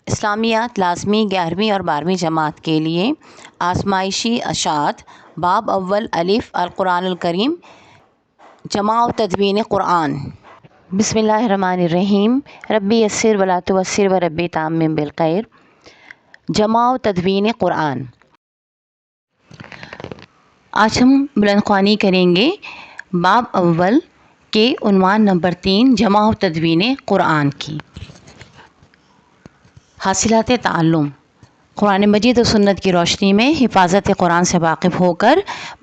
اسلامیات لازمی 11ویں اور 12ویں جماعت کے لیے آزمائشی اشاعت باب اول الف القرآن الکریم جمع و تدوین قرآن۔ بسم اللہ الرحمن الرحیم۔ ربی یسر ولا تعسر و ربی تمم بالخیر۔ جمع و تدوین قرآن۔ آج ہم بلند خوانی کریں گے باب اول کے عنوان نمبر 3 جمع و تدوین قرآن کی۔ حاصلات تعلم۔ قرآن مجید و سنت کی روشنی میں حفاظت قرآن سے واقف ہو کر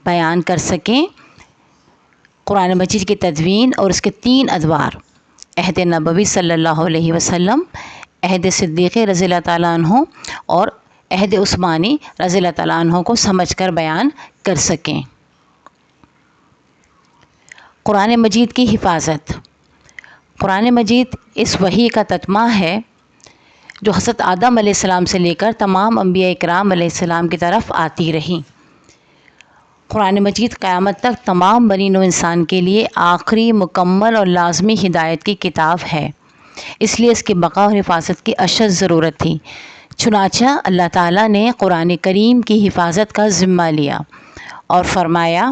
بیان کر سکیں۔ قرآن مجید کی تدوین اور اس کے 3 ادوار، عہد نبوی صلی اللہ علیہ وسلم، عہد صدیقی رضی اللہ تعالیٰ عنہ اور عہد عثمانی رضی اللہ تعالیٰ عنہ کو سمجھ کر بیان کر سکیں۔ قرآن مجید کی حفاظت۔ قرآن مجید اس وحی کا تتمہ ہے جو حضرت آدم علیہ السلام سے لے کر تمام انبیاء اکرام علیہ السلام کی طرف آتی رہی۔ قرآن مجید قیامت تک تمام بنی نوع انسان کے لیے آخری مکمل اور لازمی ہدایت کی کتاب ہے، اس لیے اس کی بقا اور حفاظت کی اشد ضرورت تھی۔ چنانچہ اللہ تعالیٰ نے قرآن کریم کی حفاظت کا ذمہ لیا اور فرمایا: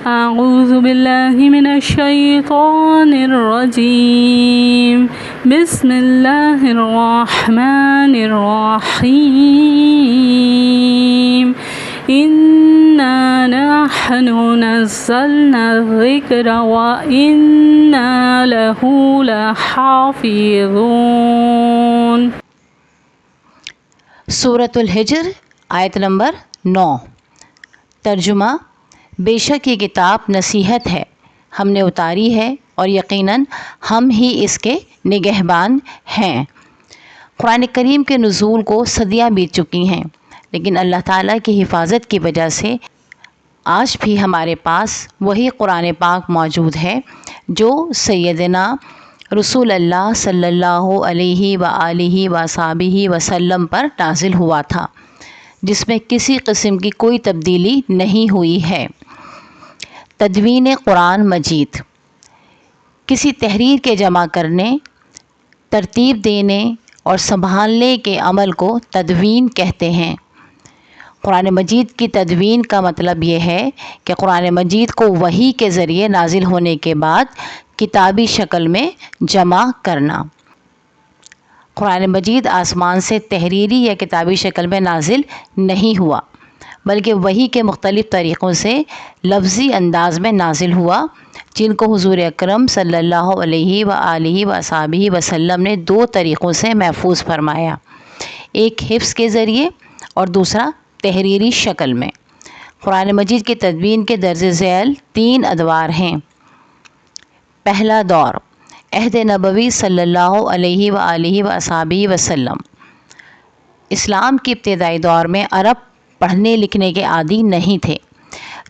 اعوذ باللہ من الشیطان الرجیم، بسم اللہ الرحمن الرحیم، انا نحن نزلنا الذکر وانا لہ لحافظون۔ سورۃ الحجر آیت نمبر 9۔ ترجمہ: بے شک یہ کتاب نصیحت ہے، ہم نے اتاری ہے اور یقیناً ہم ہی اس کے نگہبان ہیں۔ قرآن کریم کے نزول کو صدیاں بیت چکی ہیں، لیکن اللہ تعالیٰ کی حفاظت کی وجہ سے آج بھی ہمارے پاس وہی قرآن پاک موجود ہے جو سیدنا رسول اللہ صلی اللہ علیہ وآلہ وصحبہ وسلم پر نازل ہوا تھا، جس میں کسی قسم کی کوئی تبدیلی نہیں ہوئی ہے۔ تدوین قرآن مجید کسی تحریر کے جمع کرنے، ترتیب دینے اور سنبھالنے کے عمل کو تدوین کہتے ہیں۔ قرآن مجید کی تدوین کا مطلب یہ ہے کہ قرآن مجید کو وحی کے ذریعے نازل ہونے کے بعد کتابی شکل میں جمع کرنا۔ قرآن مجید آسمان سے تحریری یا کتابی شکل میں نازل نہیں ہوا، بلکہ وحی کے مختلف طریقوں سے لفظی انداز میں نازل ہوا، جن کو حضور اکرم صلی اللہ علیہ وآلہ وصحبہ وسلم نے 2 طریقوں سے محفوظ فرمایا، ایک حفظ کے ذریعے اور دوسرا تحریری شکل میں۔ قرآن مجید کی تدوین کے درج ذیل 3 ادوار ہیں۔ پہلا دور، عہد نبوی صلی اللہ علیہ وآلہ وصحبہ وسلم۔ اسلام کے ابتدائی دور میں عرب پڑھنے لکھنے کے عادی نہیں تھے۔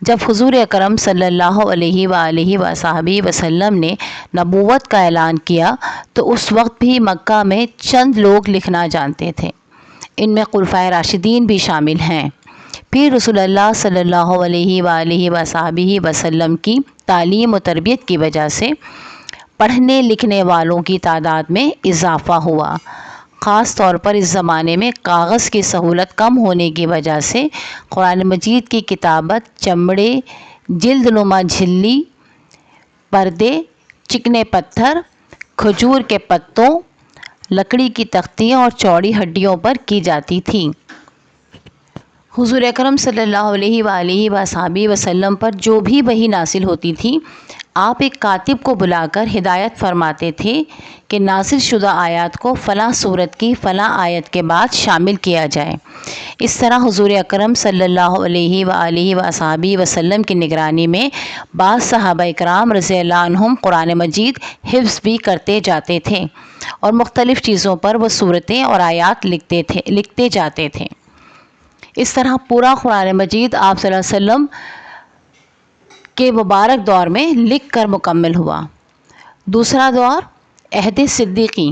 جب حضور اکرم صلی اللہ علیہ وآلہ وصحبہ وسلم نے نبوت کا اعلان کیا تو اس وقت بھی مکہ میں چند لوگ لکھنا جانتے تھے، ان میں خلفائے راشدین بھی شامل ہیں۔ پھر رسول اللہ صلی اللہ علیہ وآلہ وصحبہ وسلم کی تعلیم و تربیت کی وجہ سے پڑھنے لکھنے والوں کی تعداد میں اضافہ ہوا۔ خاص طور پر اس زمانے میں کاغذ کی سہولت کم ہونے کی وجہ سے قرآن مجید کی کتابت چمڑے، جلد نما جھلی، پردے، چکنے پتھر، کھجور کے پتوں، لکڑی کی تختیاں اور چوڑی ہڈیوں پر کی جاتی تھی۔ حضور اکرم صلی اللہ علیہ وآلہ وصحبہ وسلم پر جو بھی وحی نازل ہوتی تھی، آپ ایک کاتب کو بلا کر ہدایت فرماتے تھے کہ نازل شدہ آیات کو فلاں سورت کی فلاں آیت کے بعد شامل کیا جائے۔ اس طرح حضور اکرم صلی اللہ علیہ وآلہ وصحبہ وسلم کی نگرانی میں بعض صحابہ اکرام رضی اللہ عنہم قرآن مجید حفظ بھی کرتے جاتے تھے اور مختلف چیزوں پر وہ صورتیں اور آیات لکھتے جاتے تھے۔ اس طرح پورا قرآن مجید آپ صلی اللہ علیہ وسلم کے مبارک دور میں لکھ کر مکمل ہوا۔ دوسرا دور، عہد صدیقی۔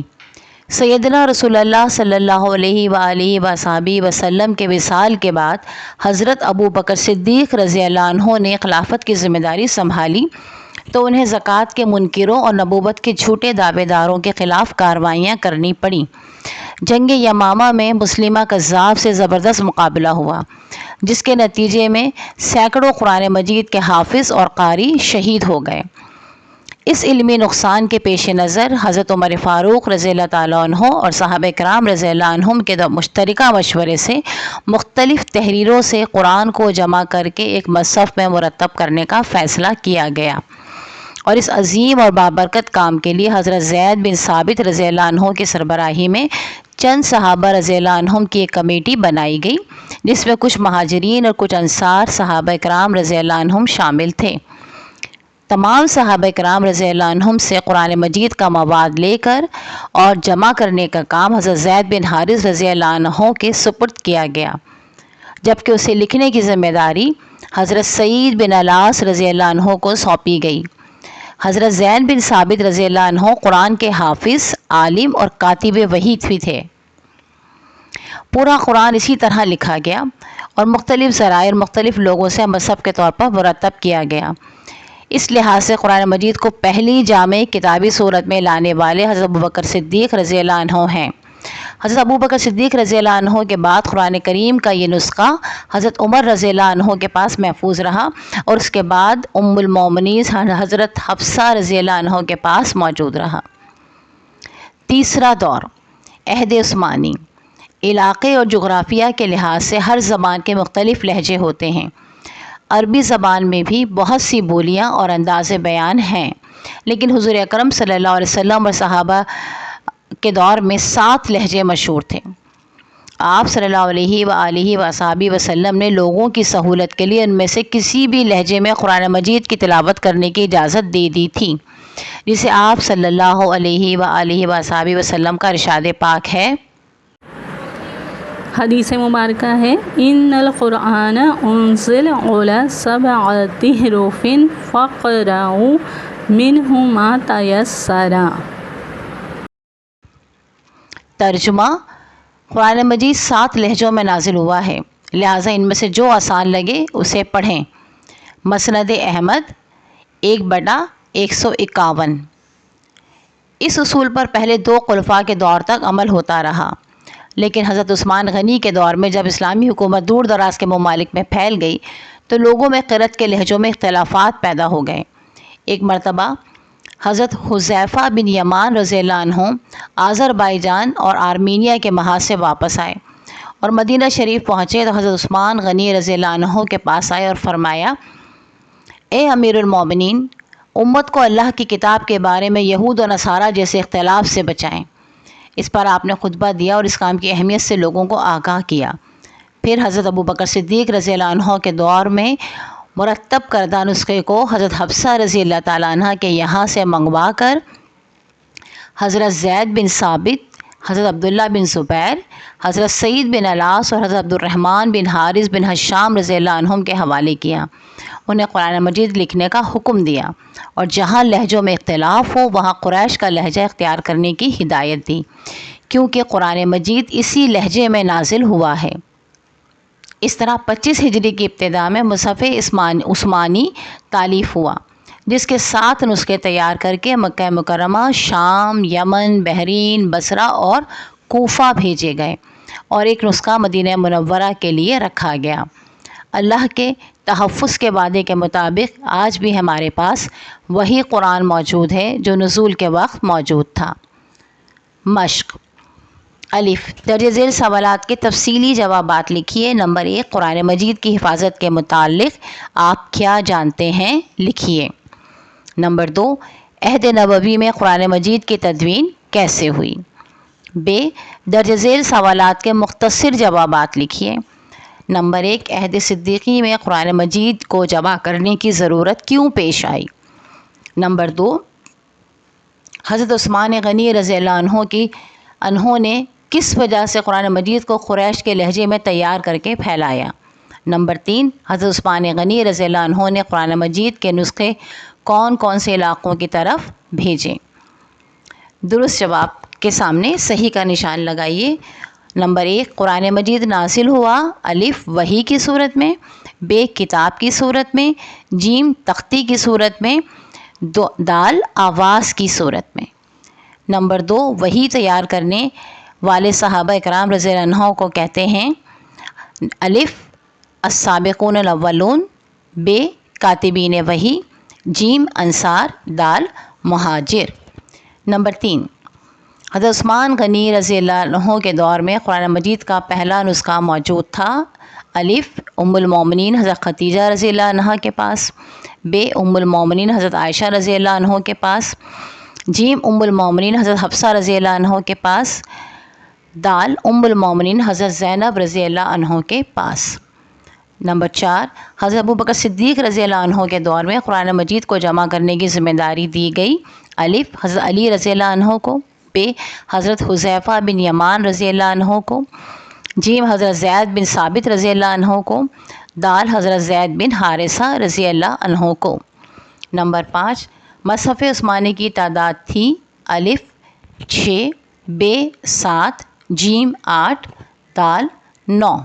سیدنا رسول اللہ صلی اللہ علیہ وآلہ وصحبہ وسلم کے وصال کے بعد حضرت ابو بکر صدیق رضی اللہ عنہ نے خلافت کی ذمہ داری سنبھالی تو انہیں زکوٰۃ کے منکروں اور نبوت کے جھوٹے دعوے داروں کے خلاف کاروائیاں کرنی پڑیں۔ جنگ یمامہ میں مسلمہ کذاب سے زبردست مقابلہ ہوا، جس کے نتیجے میں سینکڑوں قرآن مجید کے حافظ اور قاری شہید ہو گئے۔ اس علمی نقصان کے پیش نظر حضرت عمر فاروق رضی اللہ تعالیٰ عنہ اور صحابہ کرام رضی اللہ عنہم کے مشترکہ مشورے سے مختلف تحریروں سے قرآن کو جمع کر کے ایک مصحف میں مرتب کرنے کا فیصلہ کیا گیا، اور اس عظیم اور بابرکت کام کے لیے حضرت زید بن ثابت رضی اللہ عنہ کی سربراہی میں چند صحابہ رضی اللہ عنہم کی ایک کمیٹی بنائی گئی، جس میں کچھ مہاجرین اور کچھ انصار صحابہ کرام رضی اللہ عنہم شامل تھے۔ تمام صحابہ کرام رضی اللہ عنہم سے قرآن مجید کا مواد لے کر اور جمع کرنے کا کام حضرت زید بن حارث رضی اللہ عنہ کے سپرد کیا گیا، جبکہ اسے لکھنے کی ذمہ داری حضرت سعید بن الاس رضی اللہ عنہ کو سونپی گئی۔ حضرت زید بن ثابت رضی اللہ عنہ قرآن کے حافظ، عالم اور کاتب وحی بھی تھے۔ پورا قرآن اسی طرح لکھا گیا اور مختلف ذرائع مختلف لوگوں سے مصحف کے طور پر مرتب کیا گیا۔ اس لحاظ سے قرآن مجید کو پہلی جامع کتابی صورت میں لانے والے حضرت ابوبکر صدیق رضی اللہ عنہ ہیں۔ حضرت ابوبکر صدیق رضی اللہ عنہ کے بعد قرآن کریم کا یہ نسخہ حضرت عمر رضی اللہ عنہ کے پاس محفوظ رہا، اور اس کے بعد ام المومنین حضرت حفصہ رضی اللہ عنہ کے پاس موجود رہا۔ تیسرا دور، عہد عثمانی۔ علاقے اور جغرافیہ کے لحاظ سے ہر زبان کے مختلف لہجے ہوتے ہیں۔ عربی زبان میں بھی بہت سی بولیاں اور انداز بیان ہیں، لیکن حضور اکرم صلی اللہ علیہ وسلم اور صحابہ کے دور میں 7 لہجے مشہور تھے۔ آپ صلی اللہ علیہ وآلہ وصحبہ وسلم نے لوگوں کی سہولت کے لیے ان میں سے کسی بھی لہجے میں قرآن مجید کی تلاوت کرنے کی اجازت دے دی تھی، جسے آپ صلی اللہ علیہ وآلہ وصحبہ وسلم کا ارشاد پاک ہے۔ حدیث مبارکہ ہے، ان القرآن انزل علی 7 حروف فقرؤوا منہ ما تیسر۔ ترجمہ: قرآن مجید 7 لہجوں میں نازل ہوا ہے، لہٰذا ان میں سے جو آسان لگے اسے پڑھیں۔ مسند احمد 1/151۔ اس اصول پر پہلے 2 خلفاء کے دور تک عمل ہوتا رہا، لیکن حضرت عثمان غنی کے دور میں جب اسلامی حکومت دور دراز کے ممالک میں پھیل گئی تو لوگوں میں قرأت کے لہجوں میں اختلافات پیدا ہو گئے۔ ایک مرتبہ حضرت حذیفہ بن یمان رضی اللہ عنہ آذربائیجان اور آرمینیا کے محاذ سے واپس آئے اور مدینہ شریف پہنچے تو حضرت عثمان غنی رضی اللہ عنہ کے پاس آئے اور فرمایا، اے امیر المومنین، امت کو اللہ کی کتاب کے بارے میں یہود و نصارہ جیسے اختلاف سے بچائیں۔ اس پر آپ نے خطبہ دیا اور اس کام کی اہمیت سے لوگوں کو آگاہ کیا۔ پھر حضرت ابوبکر صدیق رضی اللہ عنہ کے دور میں مرتب کردہ نسخے کو حضرت حفصہ رضی اللہ تعالیٰ عنہ کے یہاں سے منگوا کر حضرت زید بن ثابت، حضرت عبداللہ بن زبیر، حضرت سعید بن الاس اور حضرت عبد الرحمن بن حارث بن حشام رضی اللہ عنہم کے حوالے کیا۔ انہیں قرآن مجید لکھنے کا حکم دیا اور جہاں لہجوں میں اختلاف ہو وہاں قریش کا لہجہ اختیار کرنے کی ہدایت دی، کیونکہ قرآن مجید اسی لہجے میں نازل ہوا ہے۔ اس طرح 25 ہجری کی ابتدا میں مصحف عثمانی تالیف ہوا، جس کے 7 نسخے تیار کر کے مکہ مکرمہ، شام، یمن، بحرین، بصرہ اور کوفہ بھیجے گئے اور ایک نسخہ مدینہ منورہ کے لیے رکھا گیا۔ اللہ کے تحفظ کے وعدے کے مطابق آج بھی ہمارے پاس وہی قرآن موجود ہے جو نزول کے وقت موجود تھا۔ مشق: الف، درج ذیل سوالات کے تفصیلی جوابات لکھیے۔ نمبر 1، قرآن مجید کی حفاظت کے متعلق آپ کیا جانتے ہیں؟ لکھیے۔ نمبر 2، عہد نبوی میں قرآن مجید کی تدوین کیسے ہوئی؟ ب، درج ذیل سوالات کے مختصر جوابات لکھیے۔ نمبر 1، عہد صدیقی میں قرآن مجید کو جمع کرنے کی ضرورت کیوں پیش آئی؟ نمبر 2، حضرت عثمان غنی رضی اللہ عنہ نے کس وجہ سے قرآن مجید کو قریش کے لہجے میں تیار کر کے پھیلایا؟ نمبر 3، حضرت عثمان غنی رضی اللہ عنہ نے قرآن مجید کے نسخے کون کون سے علاقوں کی طرف بھیجے؟ درست جواب کے سامنے صحیح کا نشان لگائیے۔ نمبر 1، قرآن مجید نازل ہوا الف، وحی کی صورت میں، ب، کتاب کی صورت میں، جیم، تختی کی صورت میں، دال، آواز کی صورت میں۔ نمبر 2، وحی تیار کرنے والد صحابہ اکرام رضی اللہ عنہ کو کہتے ہیں الف السابقون الاولون، بے کاتبین وحی، جیم انصار، دال مہاجر۔ نمبر 3، حضرت عثمان غنی رضی اللہ عنہ کے دور میں قرآن مجید کا پہلا نسخہ موجود تھا۔ الف ام المومنین حضرت خدیجہ رضی اللہ عنہ کے پاس، بے ام المومنین حضرت عائشہ رضی اللہ عنہ کے پاس، جیم ام المومنین حضرت حفصہ رضی اللہ عنہ کے پاس، دال ام المومنین حضرت زینب رضی اللہ عنہ کے پاس۔ نمبر 4، حضرت ابوبکر صدیق رضی اللہ عنہ کے دور میں قرآن مجید کو جمع کرنے کی ذمہ داری دی گئی۔ الف حضرت علی رضی اللہ عنہ کو، بے حضرت حذیفہ بن یمان رضی اللہ عنہ کو، جیم حضرت زید بن ثابت رضی اللہ عنہ کو، دال حضرت زید بن حارثہ رضی اللہ عنہ کو۔ نمبر 5، مصحف عثمانی کی تعداد تھی الف 6، بے 7، جیم 8، دال 9۔